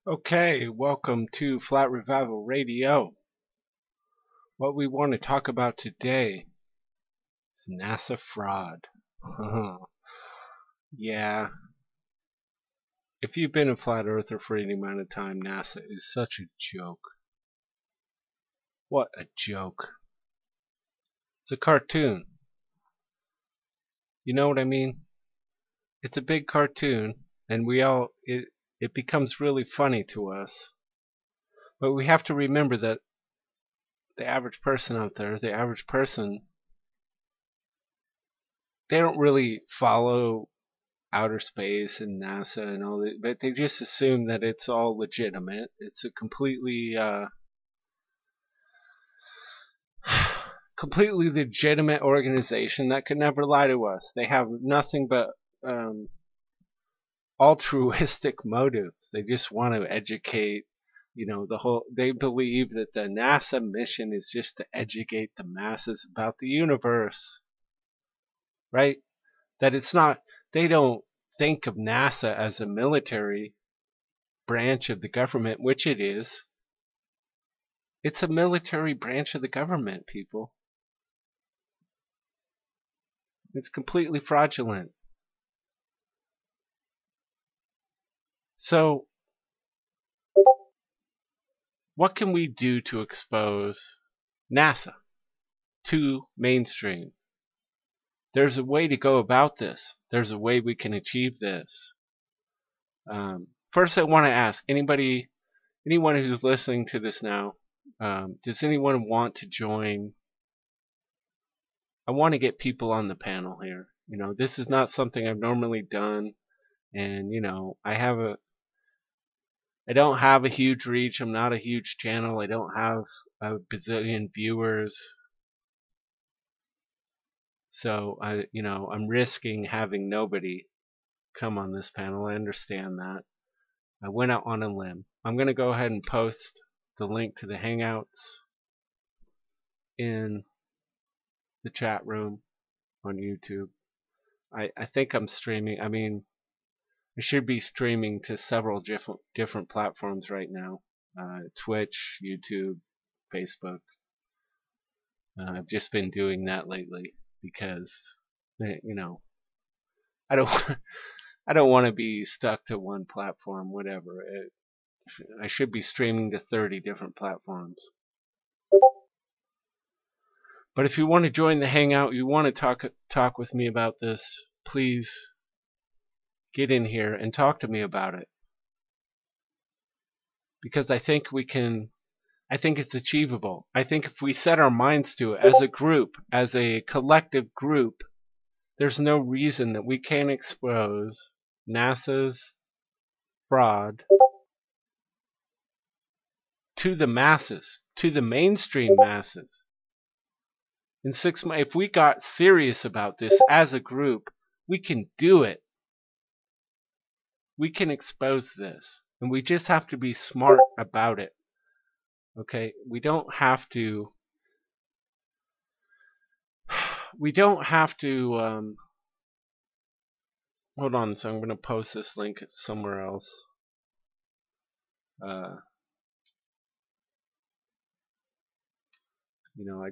Okay, welcome to Flat Revival Radio. What we want to talk about today is NASA fraud. Yeah, if you've been a flat earther for any amount of time, NASA is such a joke. What a joke. It's a cartoon. You know what I mean? It's a big cartoon, and it becomes really funny to us. But we have to remember that the average person out there, they don't really follow outer space and NASA and all that, but they just assume that it's all legitimate. It's a completely legitimate organization that could never lie to us. They have nothing but altruistic motives. They just want to educate, they believe that the NASA mission is just to educate the masses about the universe, right? That it's not, they don't think of NASA as a military branch of the government, which it is. It's a military branch of the government, people. It's completely fraudulent. So, what can we do to expose NASA to mainstream? There's a way to go about this. There's a way we can achieve this. First, I want to ask anyone who's listening to this now, does anyone want to join? I want to get people on the panel here. This is not something I've normally done, and I don't have a huge reach. I'm not a huge channel. I don't have a bazillion viewers. So I'm risking having nobody come on this panel. I understand that. I went out on a limb. I'm going to go ahead and post the link to the Hangouts in the chat room on YouTube. I think I'm streaming. I mean, It should be streaming to several different platforms right now. Twitch, YouTube, Facebook. I've just been doing that lately because, you know, I don't I don't want to be stuck to one platform, whatever. I should be streaming to 30 different platforms. But if you want to join the hangout, you want to talk with me about this, please get in here and talk to me about it. Because I think it's achievable. I think if we set our minds to it as a group, as a collective group, there's no reason that we can't expose NASA's fraud to the masses, to the mainstream masses. In 6 months, if we got serious about this as a group, we can do it. We can expose this. And we just have to be smart about it. Okay? We don't have to hold on, so I'm going to post this link somewhere else. I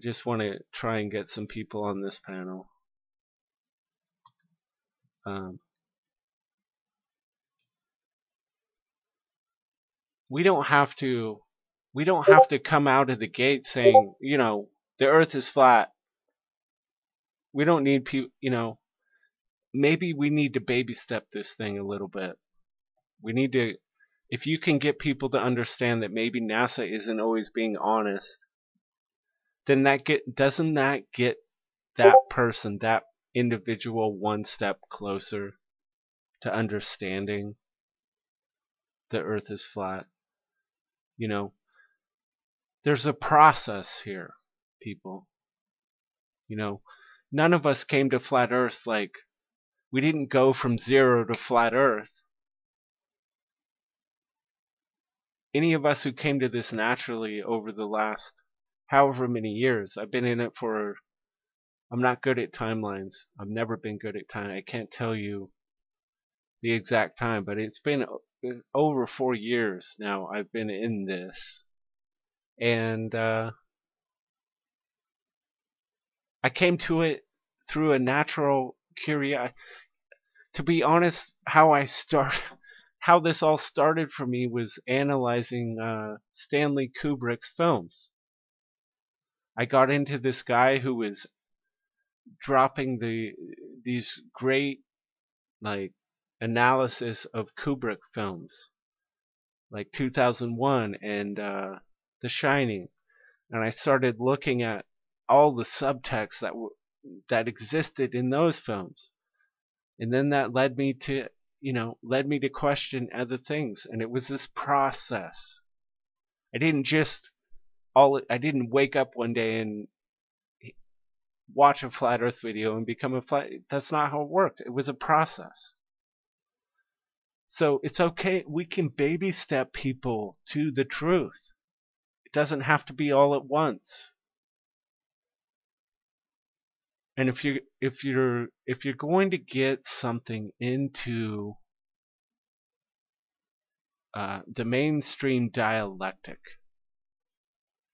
just want to try and get some people on this panel. We don't have to come out of the gate saying, the earth is flat. We don't need people, maybe we need to baby step this thing a little bit. We need to, if you can get people to understand that maybe NASA isn't always being honest, then doesn't that get that person, that individual, one step closer to understanding the earth is flat? There's a process here, people. None of us came to flat earth like, we didn't go from zero to flat earth. Any of us who came to this naturally over the last however many years, I've been in it for, I'm not good at timelines. I've never been good at time. I can't tell you the exact time, but it's been over 4 years now I've been in this. And I came to it through a natural curiosity. To be honest, how this all started for me was analyzing Stanley Kubrick's films. I got into this guy who was dropping these great analysis of Kubrick films, like 2001 and The Shining, and I started looking at all the subtext that existed in those films, and then that led me to question other things. And it was this process. I didn't wake up one day and watch a flat earth video and become a flat. That's not how it worked. It was a process. So it's okay. We can baby step people to the truth. It doesn't have to be all at once. And if you're going to get something into the mainstream dialectic,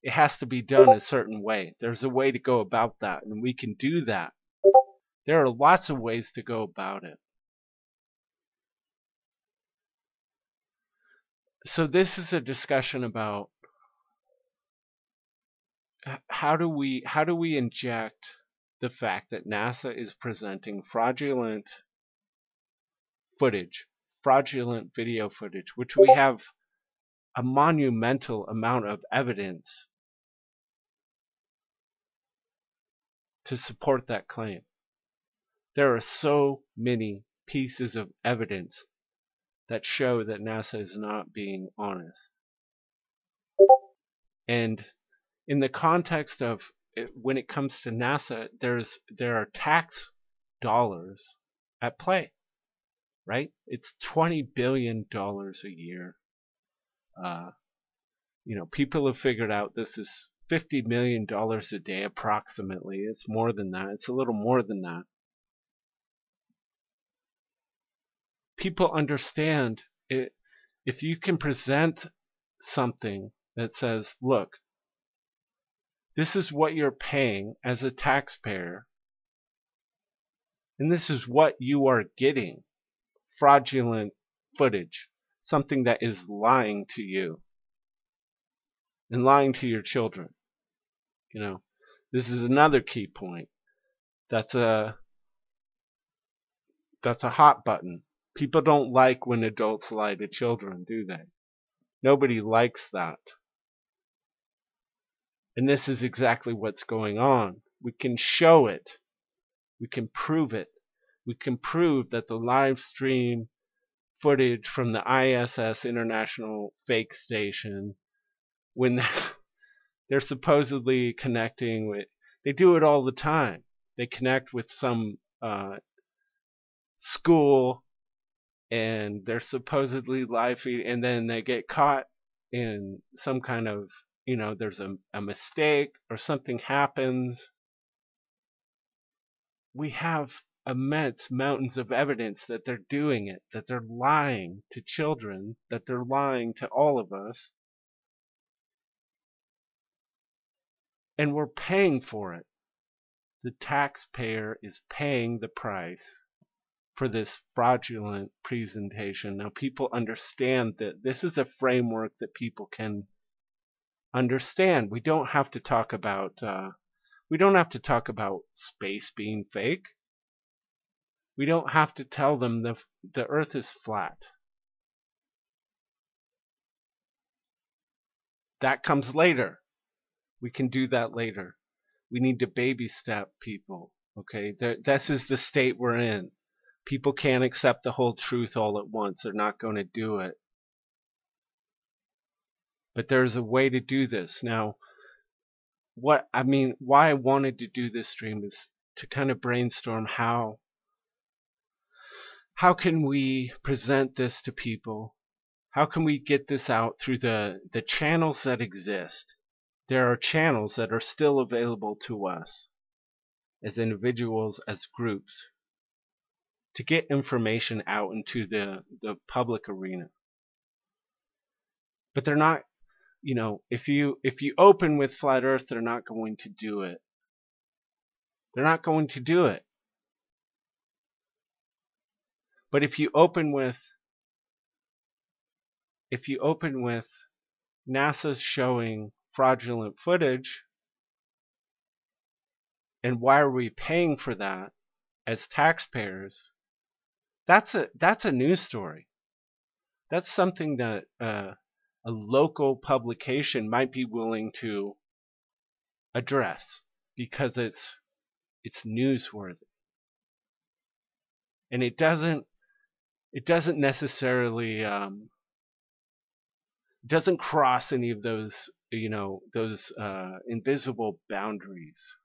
it has to be done a certain way. There's a way to go about that, and we can do that. There are lots of ways to go about it. So this is a discussion about how do we inject the fact that NASA is presenting fraudulent video footage, which we have a monumental amount of evidence to support that claim. There are so many pieces of evidence that show that NASA is not being honest. And in the context of when it comes to NASA, there are tax dollars at play, right? It's $20 billion a year. People have figured out this is $50 million a day approximately. It's more than that. It's a little more than that. people understand it. If you can present something that says, look, this is what you're paying as a taxpayer, and this is what you are getting, fraudulent footage, something that is lying to you and lying to your children. You know, this is another key point. That's a hot button. People don't like when adults lie to children, do they? Nobody likes that. And this is exactly what's going on. We can show it. We can prove it. We can prove that the live stream footage from the ISS International Fake Station, when they're supposedly connecting with, they do it all the time. They connect with some school, and they're supposedly live feed, and then they get caught in some kind of, there's a mistake or something happens. We have immense mountains of evidence that they're doing it, that they're lying to children, that they're lying to all of us, and we're paying for it. The taxpayer is paying the price for this fraudulent presentation. Now, people understand that this is a framework that people can understand. We don't have to talk about space being fake. We don't have to tell them the Earth is flat. That comes later. We can do that later. We need to baby step people. Okay, this is the state we're in. People can't accept the whole truth all at once. They're not going to do it. But there's a way to do this. Now, why I wanted to do this stream is to kind of brainstorm how can we present this to people? How can we get this out through the channels that exist? There are channels that are still available to us as individuals, as groups, to get information out into the public arena. But they're not, if you open with Flat Earth, they're not going to do it. They're not going to do it. But if you open with NASA's showing fraudulent footage, and why are we paying for that as taxpayers? That's a news story. That's something that a local publication might be willing to address because it's newsworthy, and it doesn't necessarily doesn't cross any of those invisible boundaries.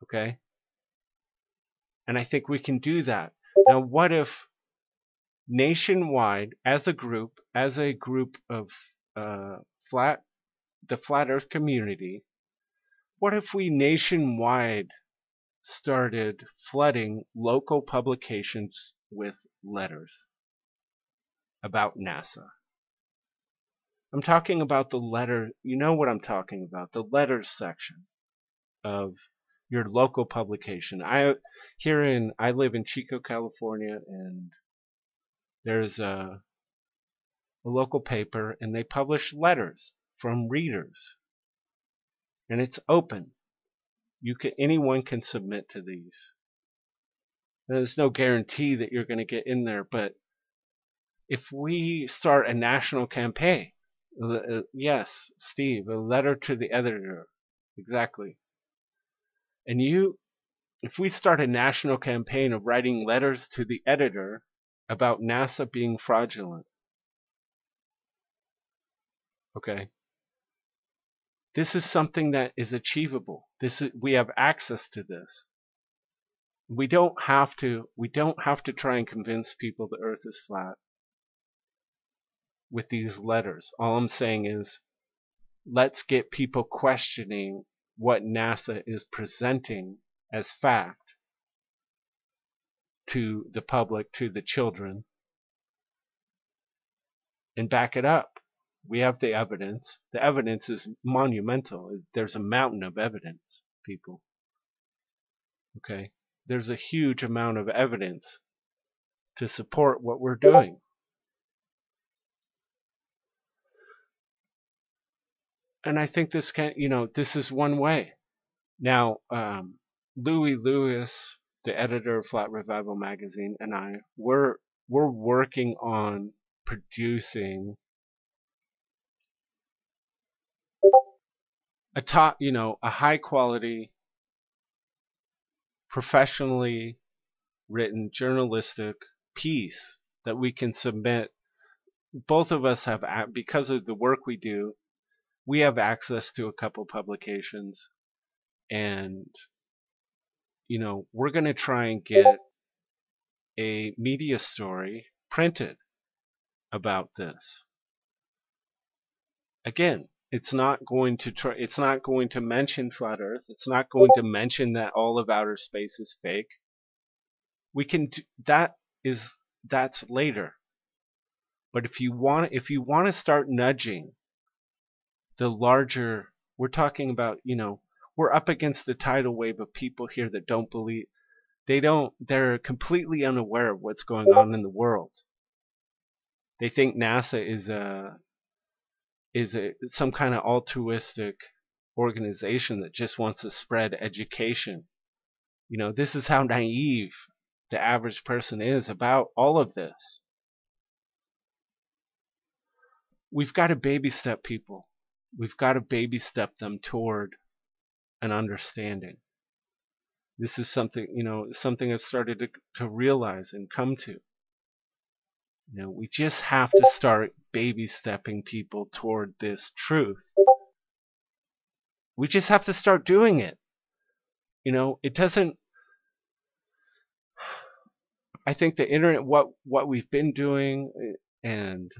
Okay, and I think we can do that. Now, what if nationwide, as a group of the Flat Earth community, what if we nationwide started flooding local publications with letters about NASA? I'm talking about the letter, you know what I'm talking about, the letters section of your local publication. I live in Chico, California, and there's a local paper, and they publish letters from readers, and it's open. Anyone can submit to these. There's no guarantee that you're going to get in there, but if we start a national campaign, yes, Steve, a letter to the editor, exactly. And if we start a national campaign of writing letters to the editor about NASA being fraudulent, okay, this is something that is achievable. We have access to this. We don't have to try and convince people the Earth is flat with these letters. All I'm saying is, let's get people questioning what NASA is presenting as fact. to the public, to the children, and back it up. We have the evidence. The evidence is monumental. There's a mountain of evidence, people. Okay? There's a huge amount of evidence to support what we're doing. And I think this this is one way. Now, Louis Lewis, the editor of Flat Revival magazine, and we're working on producing a high quality, professionally written journalistic piece that we can submit. Both of us have, because of the work we do, we have access to a couple publications, and we're going to try and get a media story printed about this. Again, it's not going to mention flat Earth. It's not going to mention that all of outer space is fake. We can do, that's later. But if you want to start nudging the larger, we're talking about, we're up against a tidal wave of people here that don't believe, they're completely unaware of what's going on in the world. They think NASA is some kind of altruistic organization that just wants to spread education. This is how naive the average person is about all of this. We've got to baby step people. We've got to baby step them toward an understanding. This is something, something I've started to realize and come to. We just have to start baby stepping people toward this truth. We just have to start doing it. It doesn't, I think the internet, what we've been doing and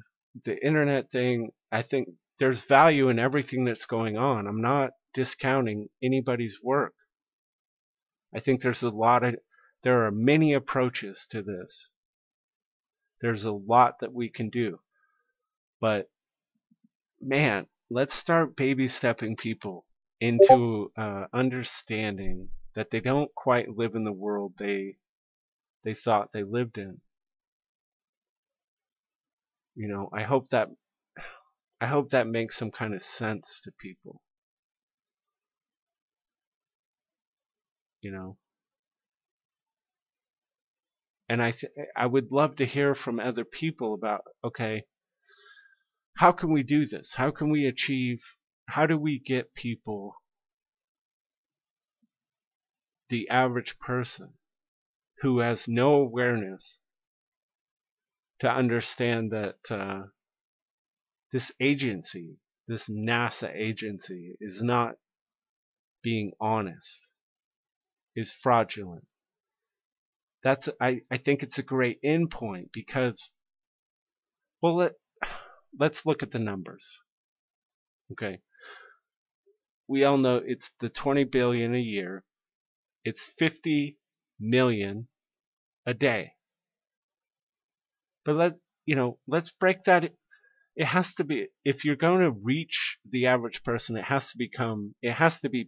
the internet thing, I think there's value in everything that's going on. I'm not discounting anybody's work. I think there are many approaches to this. There's a lot that we can do. But man, let's start baby stepping people into understanding that they don't quite live in the world they thought they lived in. I hope that makes some kind of sense to people. And I would love to hear from other people about, okay, how can we do this? How do we get people, the average person who has no awareness, to understand that this agency, this NASA agency, is not being honest, is fraudulent. I think it's a great endpoint because, well, let's look at the numbers. Okay. We all know it's the 20 billion a year. It's 50 million a day. But let's break that. It has to be, if you're going to reach the average person, it has to be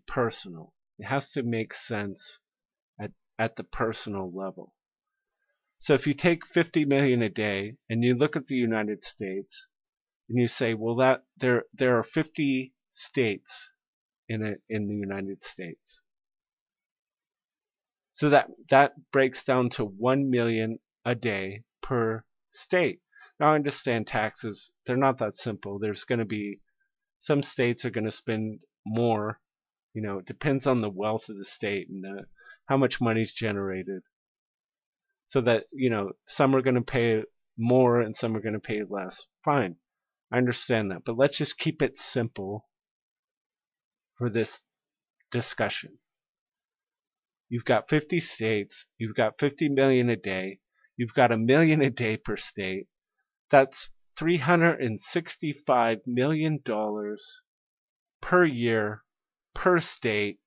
personal. It has to make sense at the personal level. So if you take 50 million a day and you look at the United States and you say, well, that there are 50 states in the United States. So that breaks down to 1 million a day per state. Now I understand taxes, they're not that simple. There's going to be, some states are going to spend more. It depends on the wealth of the state and how much money is generated. So that, some are going to pay more and some are going to pay less. Fine. I understand that. But let's just keep it simple for this discussion. You've got 50 states. You've got 50 million a day. You've got $1 million a day per state. That's $365 million per year per state.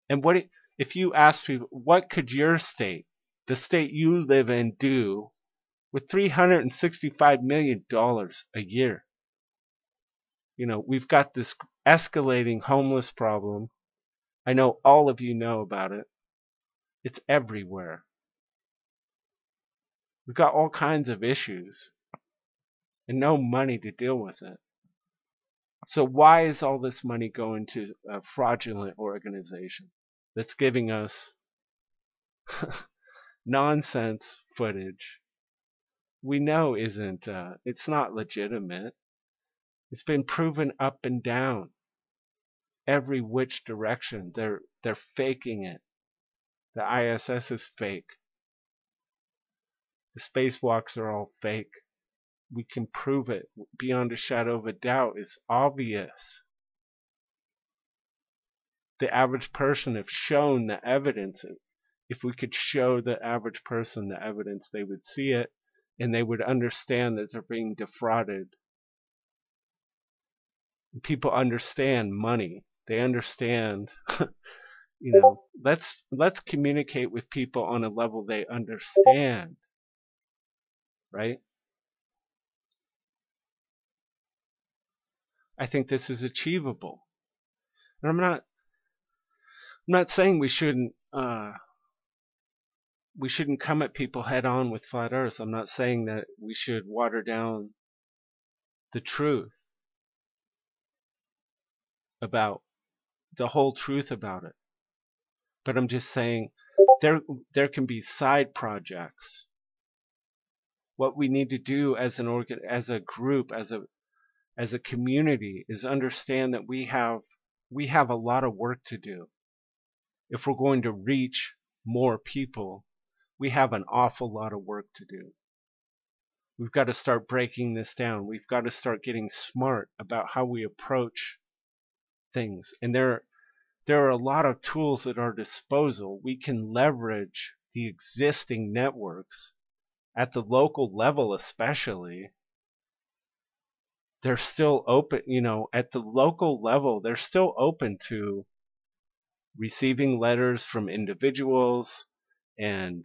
And If you ask people, what could your state, the state you live in, do with $365 million a year? You know, we've got this escalating homeless problem. I know all of you know about it. It's everywhere. We've got all kinds of issues and no money to deal with it. So why is all this money going to a fraudulent organization that's giving us nonsense footage we know isn't, it's not legitimate. It's been proven up and down, every which direction. They're faking it. The ISS is fake. The spacewalks are all fake. We can prove it beyond a shadow of a doubt. It's obvious. The average person, if shown the evidence, if we could show the average person the evidence, they would see it and they would understand that they're being defrauded. People understand money. They understand, you know, let's communicate with people on a level they understand, right? I think this is achievable. And I'm not saying we shouldn't come at people head on with flat earth. I'm not saying that we should water down the truth about the whole truth about it. But I'm just saying there can be side projects. What we need to do as a group, as a community, is understand that we have a lot of work to do. If we're going to reach more people, we have an awful lot of work to do. We've got to start breaking this down. We've got to start getting smart about how we approach things. And there are a lot of tools at our disposal. We can leverage the existing networks at the local level, especially. They're still open, you know, at the local level, they're still open to receiving letters from individuals, and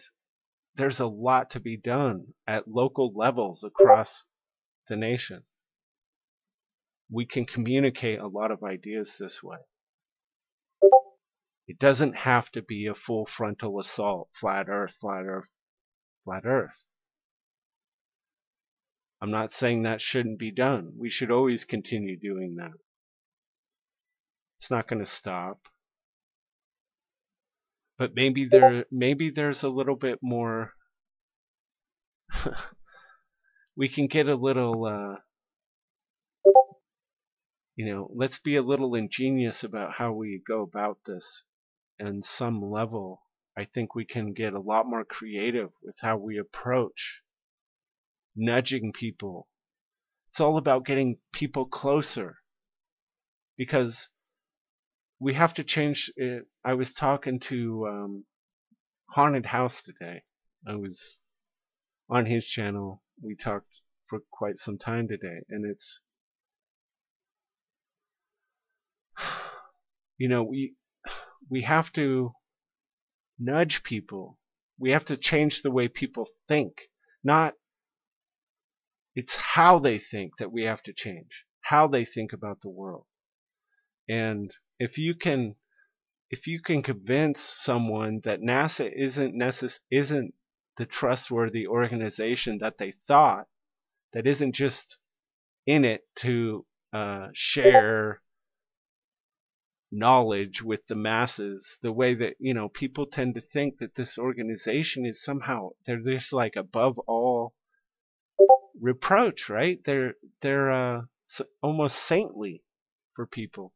there's a lot to be done at local levels across the nation. We can communicate a lot of ideas this way. It doesn't have to be a full frontal assault, flat earth, flat earth, flat earth. I'm not saying that shouldn't be done. We should always continue doing that. It's not going to stop. But maybe there's a little bit more we can get a little you know, let's be a little ingenious about how we go about this. And some level, I think we can get a lot more creative with how we approach nudging people. It's all about getting people closer, because we have to change it. I was talking to Haunted House today. I was on his channel. We talked for quite some time today, and it's, you know, we have to nudge people. We have to change the way people think. Not, it's how they think that we have to change. How they think about the world. And if you can convince someone that NASA isn't the trustworthy organization that they thought, that isn't just in it to share knowledge with the masses, the way that, you know, people tend to think that this organization is somehow, they're just like above all reproach, right? They're almost saintly for people.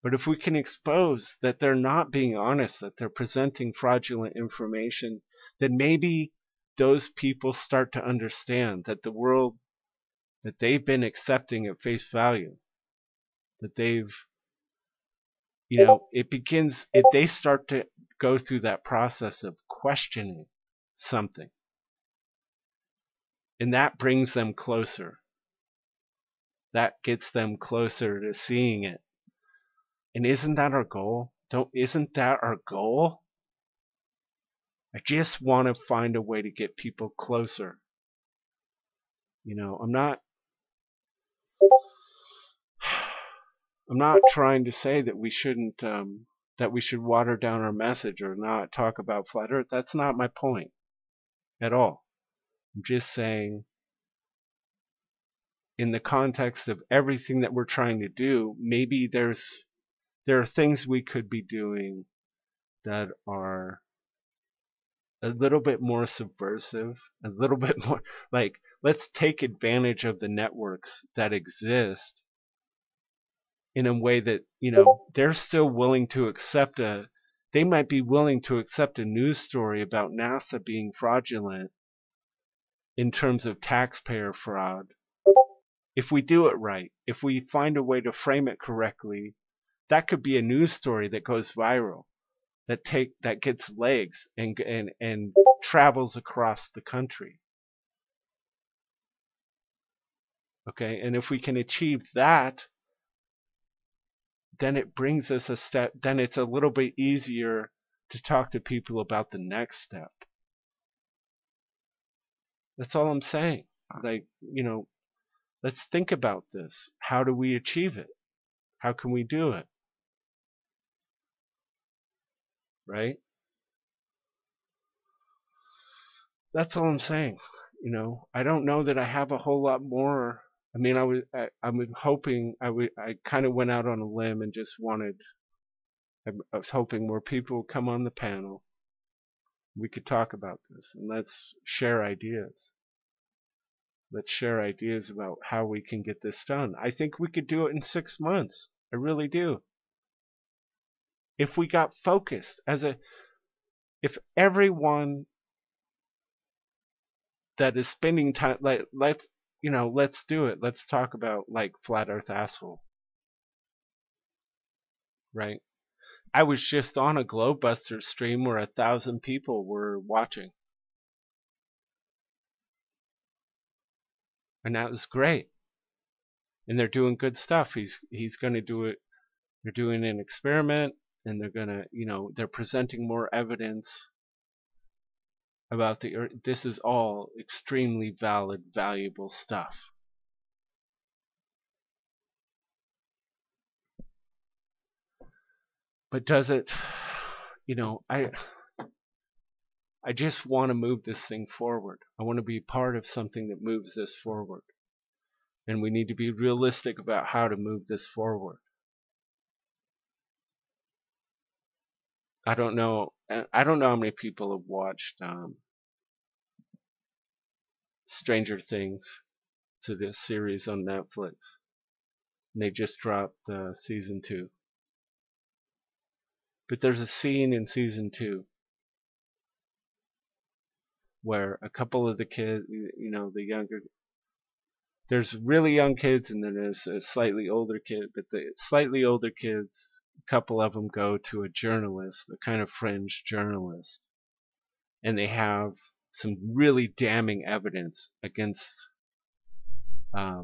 But if we can expose that they're not being honest, that they're presenting fraudulent information, then maybe those people start to understand that the world that they've been accepting at face value, that they've, you know, they start to go through that process of questioning something. And that brings them closer. That gets them closer to seeing it. And isn't that our goal? Isn't that our goal? I just want to find a way to get people closer. I'm not trying to say that we shouldn't that we should water down our message or not talk about flat earth. That's not my point at all. I'm just saying, in the context of everything that we're trying to do, maybe there are things we could be doing that are a little bit more subversive, a little bit more like, let's take advantage of the networks that exist in a way that, they're still willing to accept they might be willing to accept a news story about NASA being fraudulent in terms of taxpayer fraud. If we do it right, if we find a way to frame it correctly, that could be a news story that goes viral, that gets legs and travels across the country. Okay, and if we can achieve that, then it brings us a step, then it's a little bit easier to talk to people about the next step. That's all I'm saying. Like, let's think about this. How do we achieve it? How can we do it? Right? That's all I'm saying. I don't know that I have a whole lot more. I mean, I'm hoping I kind of went out on a limb and just I was hoping more people would come on the panel. We could talk about this and let's share ideas. Let's share ideas about how we can get this done. I think we could do it in 6 months. I really do. If we got focused if everyone that is spending time, let's do it. Let's talk about like flat earth asshole. Right? I was just on a Globebuster stream where 1,000 people were watching. And that was great. And they're doing good stuff. He's going to do it. They're doing an experiment and they're going to, they're presenting more evidence about the earth. This is all extremely valid, valuable stuff. But does it, I just want to move this thing forward. I want to be part of something that moves this forward. And we need to be realistic about how to move this forward. I don't know how many people have watched Stranger Things. To this series on Netflix. And they just dropped season 2. But there's a scene in season 2 where a couple of the kids, there's really young kids and then there's a slightly older kid, but the slightly older kids, a couple of them go to a journalist, a kind of fringe journalist, and they have some really damning evidence against a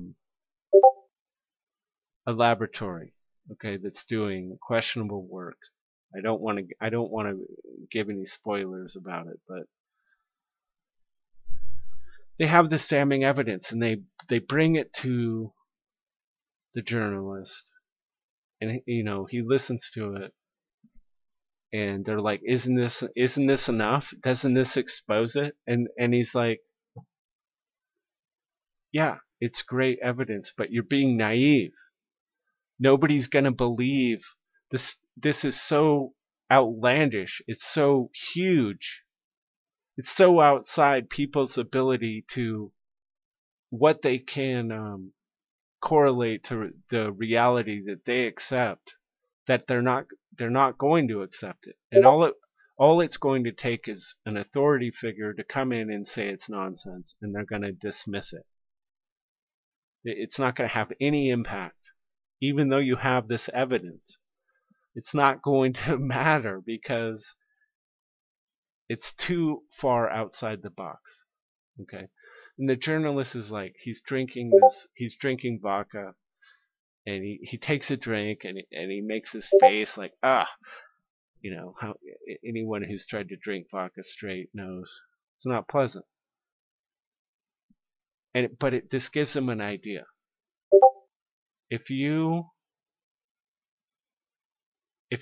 laboratory, okay, that's doing questionable work. I don't want to give any spoilers about it, but they have this damning evidence and they bring it to the journalist and he listens to it and they're like, isn't this enough? Doesn't this expose it? And he's like, yeah, it's great evidence, but you're being naive. Nobody's going to believe this. This is so outlandish. It's so huge. It's so outside people's ability to what they can correlate to the reality that they accept, that they're not going to accept it. And all it's going to take is an authority figure to come in and say it's nonsense, and they're going to dismiss it. It's not going to have any impact. Even though you have this evidence, it's not going to matter because it's too far outside the box. Okay? And the journalist is like, he's drinking vodka, and he takes a drink and he makes his face like, You know, how anyone who's tried to drink vodka straight knows it's not pleasant. But this gives them an idea. If you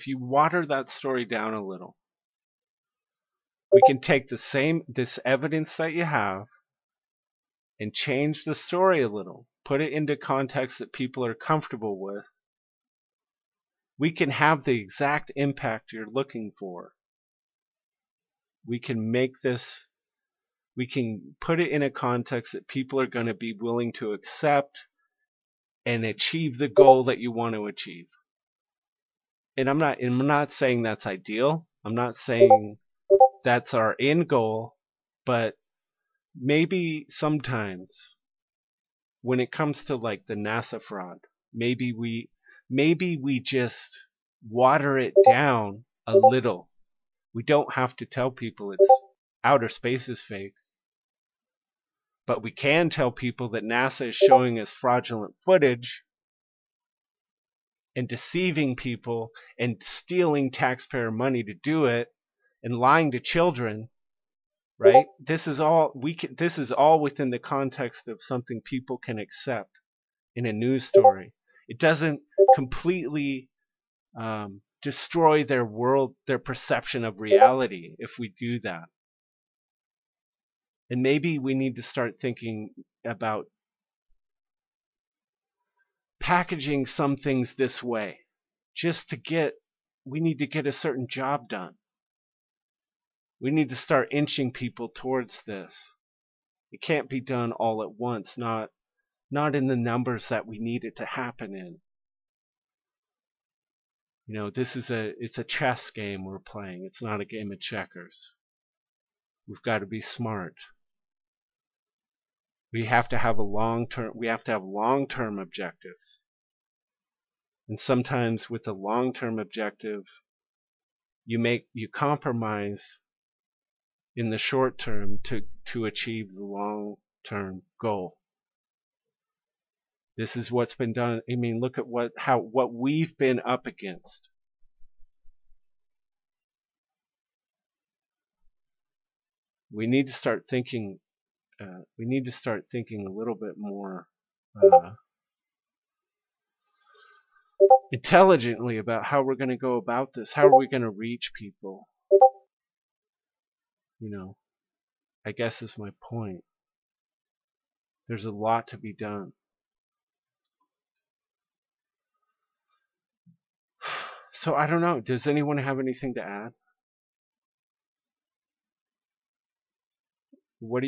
water that story down a little, we can take this evidence that you have and change the story a little, put it into context that people are comfortable with. We can have the exact impact you're looking for. We can put it in a context that people are going to be willing to accept and achieve the goal that you want to achieve. And I'm not saying that's ideal. I'm not saying that's our end goal, but maybe sometimes when it comes to like the NASA fraud, maybe we just water it down a little. We don't have to tell people it's outer space is fake, but we can tell people that NASA is showing us fraudulent footage and deceiving people and stealing taxpayer money to do it and lying to children, right? This is all within the context of something people can accept in a news story. It doesn't completely destroy their world, their perception of reality if we do that. And maybe we need to start thinking about packaging some things this way we need to get a certain job done. We need to start inching people towards this. It can't be done all at once, not in the numbers that we need it to happen in. You know, it's a chess game we're playing. It's not a game of checkers. We've got to be smart. We have to have long-term objectives. And sometimes with a long-term objective, you compromise in the short term to achieve the long-term goal. This is what's been done. I mean, look at what we've been up against. We need to start thinking. We need to start thinking a little bit more intelligently about how we're going to go about this. How are we going to reach people? You know, I guess is my point. There's a lot to be done. So I don't know. Does anyone have anything to add? What do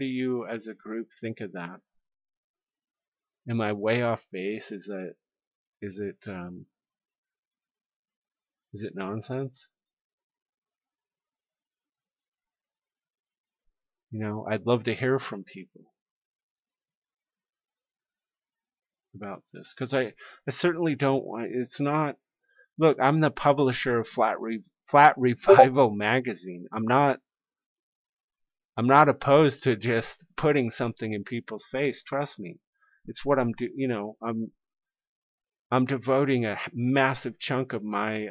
you as a group think of that? Am I way off base? Is it nonsense? You know, I'd love to hear from people about this, because I certainly don't want. It's not. Look, I'm the publisher of Flat Revival magazine. I'm not opposed to just putting something in people's face. Trust me, it's what I'm do. You know, I'm devoting a massive chunk of my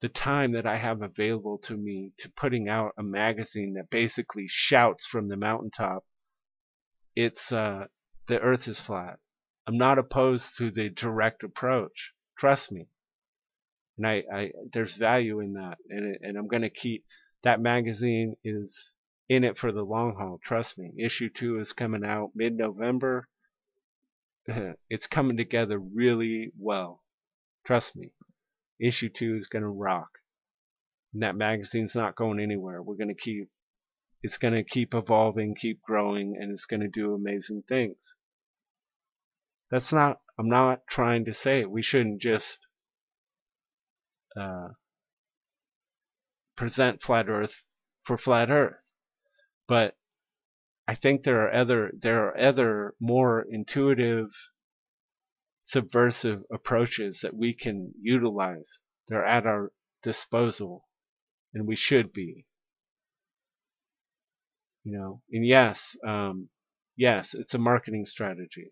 the time that I have available to me to putting out a magazine that basically shouts from the mountaintop, it's the earth is flat. I'm not opposed to the direct approach. Trust me. And I there's value in that. And I'm going to keep that magazine is in it for the long haul. Trust me. Issue 2 is coming out mid-November. It's coming together really well. Trust me. Issue 2 is going to rock. And that magazine's not going anywhere. It's going to keep evolving, keep growing, and it's going to do amazing things. I'm not trying to say we shouldn't just present flat Earth for flat Earth, but I think there are other more intuitive, subversive approaches that we can utilize. They're at our disposal, and we should be. You know, and yes, it's a marketing strategy.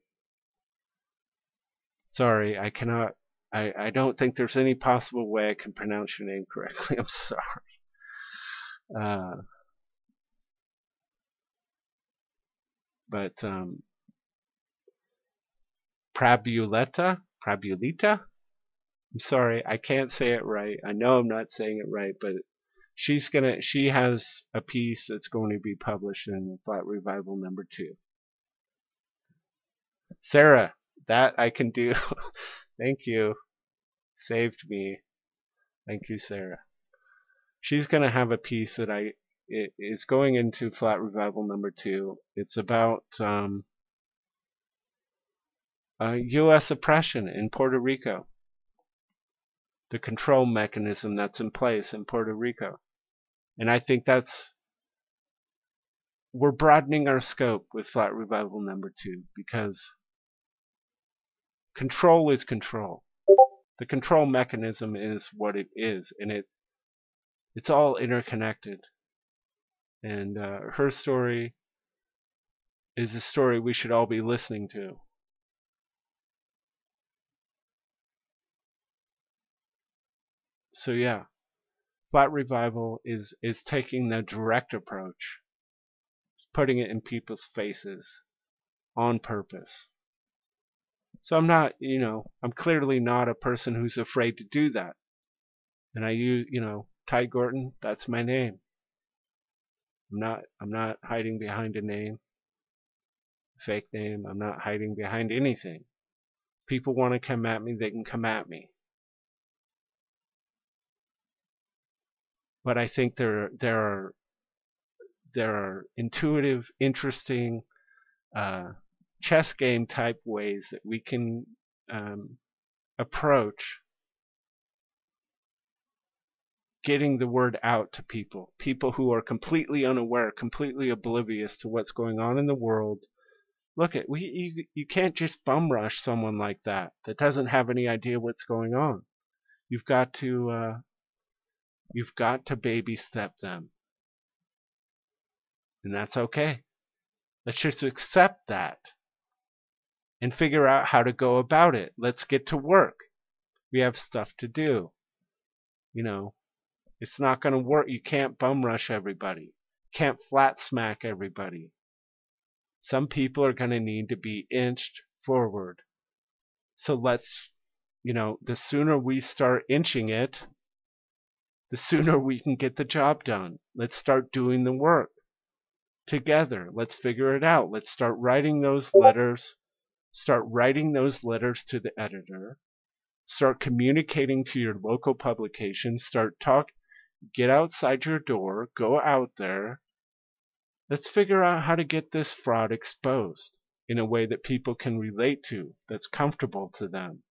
Sorry, I cannot I don't think there's any possible way I can pronounce your name correctly. I'm sorry. Uh, but Prabulita? I'm sorry, I can't say it right. I know I'm not saying it right, but she has a piece that's going to be published in Flat Revival #2. Sarah, that I can do. Thank you. Saved me. Thank you, Sarah. She's going to have a piece that it is going into Flat Revival #2. It's about U.S. oppression in Puerto Rico, the control mechanism that's in place in Puerto Rico. And I think we're broadening our scope with Flat Revival #2 because control is control. The control mechanism is what it is, and it's all interconnected. And her story is a story we should all be listening to. So yeah, Flat Revival is taking the direct approach, putting it in people's faces on purpose. So I'm clearly not a person who's afraid to do that. And I use, Ty Gorton, that's my name. I'm not hiding behind a name, fake name. I'm not hiding behind anything. People want to come at me, they can come at me. But I think there are intuitive, interesting chess game type ways that we can approach getting the word out to people who are completely unaware, completely oblivious to what's going on in the world. Look, you can't just bum rush someone like that doesn't have any idea what's going on. You've got to baby step them, and that's okay. Let's just accept that and figure out how to go about it. Let's get to work. We have stuff to do. It's not going to work. You can't bum rush everybody. Can't flat smack everybody. Some people are going to need to be inched forward. So let's, the sooner we start inching it, the sooner we can get the job done. Let's start doing the work together. Let's figure it out. Let's start writing those letters. Start writing those letters to the editor. Start communicating to your local publications. Get outside your door. Go out there. Let's figure out how to get this fraud exposed in a way that people can relate to, that's comfortable to them.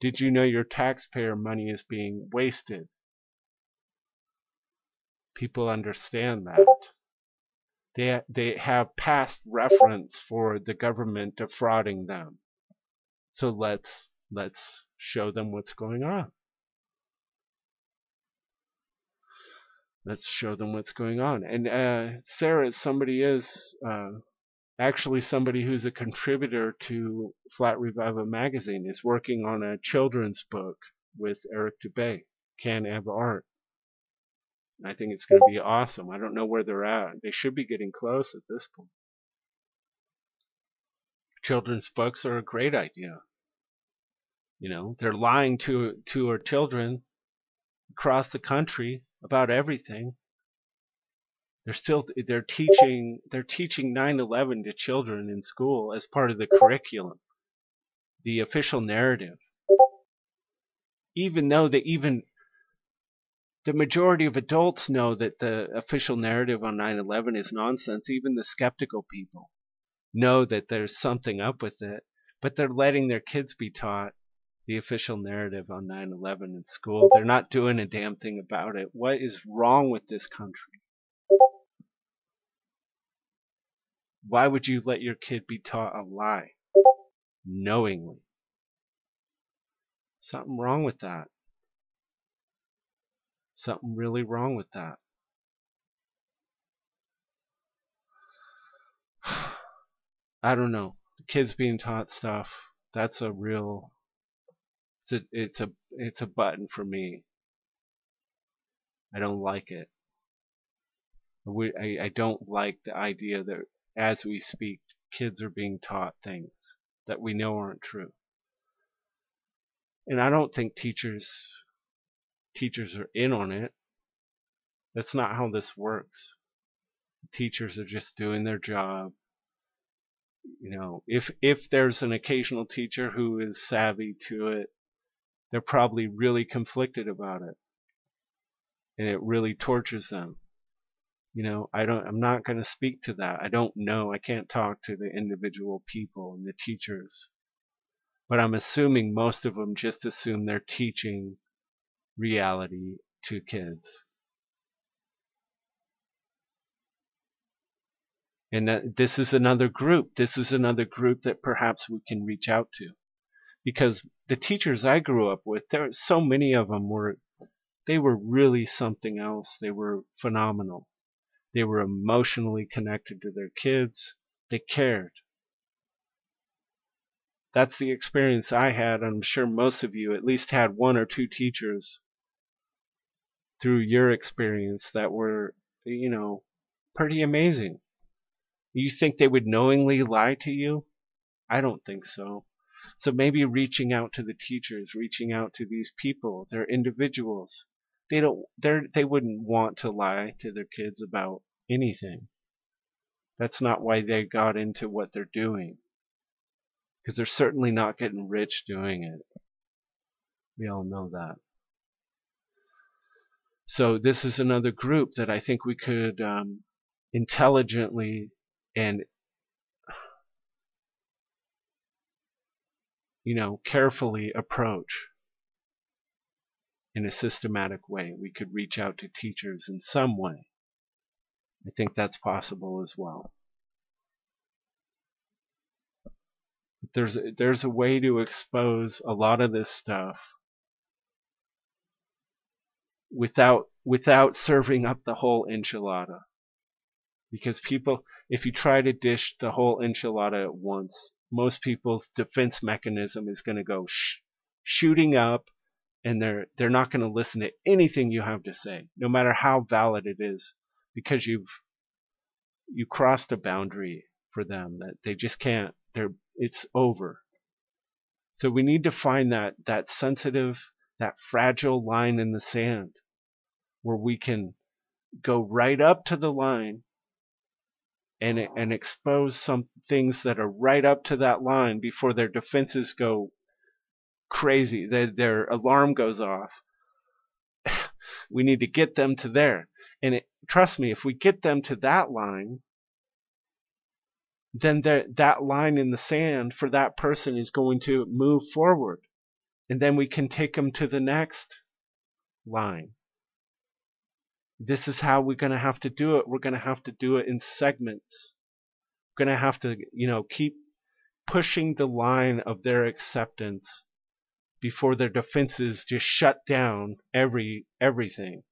Did you know your taxpayer money is being wasted? People understand that. They have past reference for the government defrauding them. So let's show them what's going on. Let's show them what's going on. And Sarah, actually somebody who's a contributor to Flat Revival magazine, is working on a children's book with Eric Dubay, Can Have Art. I think it's going to be awesome. I don't know where they're at. They should be getting close at this point. Children's books are a great idea. They're lying to our children across the country about everything. They're teaching 9/11 to children in school as part of the curriculum, the official narrative. Even though the majority of adults know that the official narrative on 9/11 is nonsense, even the skeptical people know that there's something up with it, but they're letting their kids be taught the official narrative on 9/11 in school. They're not doing a damn thing about it. What is wrong with this country? Why would you let your kid be taught a lie knowingly? Something wrong with that. Something really wrong with that. I don't know. The kids being taught stuff, that's a real It's a button for me. I don't like it. I don't like the idea that as we speak, kids are being taught things that we know aren't true. And I don't think teachers are in on it. That's not how this works. Teachers are just doing their job. If there's an occasional teacher who is savvy to it, they're probably really conflicted about it, and it really tortures them. I'm not going to speak to that. I don't know. I can't talk to the individual people and the teachers, but I'm assuming most of them just assume they're teaching reality to kids. And that this is another group. This is another group that perhaps we can reach out to, because the teachers I grew up with, there so many of them were really something else. They were phenomenal. They were emotionally connected to their kids. They cared. That's the experience I had. I'm sure most of you at least had one or two teachers through your experience that were, pretty amazing. You think they would knowingly lie to you? I don't think so. So maybe reaching out to the teachers, reaching out to these people, they're individuals. They wouldn't want to lie to their kids about anything. That's not why they got into what they're doing. Because they're certainly not getting rich doing it. We all know that. So this is another group that I think we could intelligently and carefully approach in a systematic way. We could reach out to teachers in some way. I think that's possible as well. There's a way to expose a lot of this stuff without serving up the whole enchilada. Because people, if you try to dish the whole enchilada at once, most people's defense mechanism is going to go shooting up, and they're not going to listen to anything you have to say, no matter how valid it is, because you crossed a boundary for them that they just can't. It's over. So we need to find that sensitive, that fragile line in the sand where we can go right up to the line and expose some things that are right up to that line before their defenses go crazy, their alarm goes off. We need to get them to there. And trust me, if we get them to that line, then that line in the sand for that person is going to move forward. And then we can take them to the next line. This is how we're going to have to do it. We're going to have to do it in segments. We're going to have to, keep pushing the line of their acceptance before their defenses just shut down everything.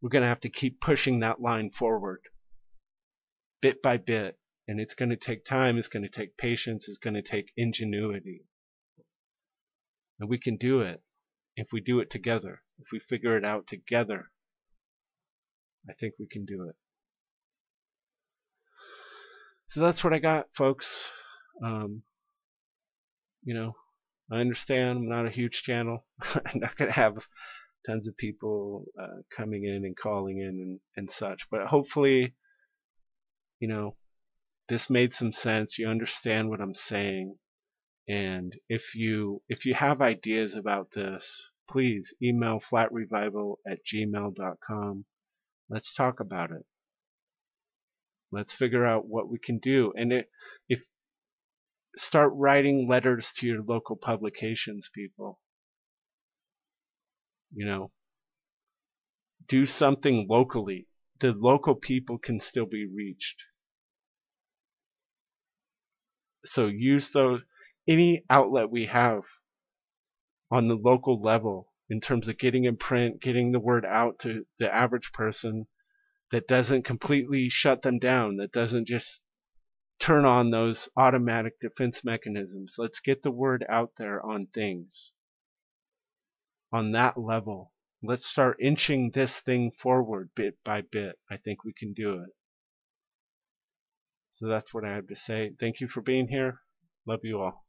We're going to have to keep pushing that line forward, bit by bit. And it's going to take time. It's going to take patience. It's going to take ingenuity. And we can do it if we do it together. If we figure it out together, I think we can do it. So that's what I got, folks. I understand I'm not a huge channel. I'm not going to have tons of people coming in and calling in and such. But hopefully, this made some sense. You understand what I'm saying. And if you have ideas about this, please email flatrevival@gmail.com. Let's talk about it. Let's figure out what we can do. And if start writing letters to your local publications, people. Do something locally. The local people can still be reached. So use any outlet we have on the local level in terms of getting in print, getting the word out to the average person that doesn't completely shut them down, that doesn't just turn on those automatic defense mechanisms. Let's get the word out there on things. on that level. Let's start inching this thing forward bit by bit. I think we can do it. So that's what I have to say. Thank you for being here. Love you all.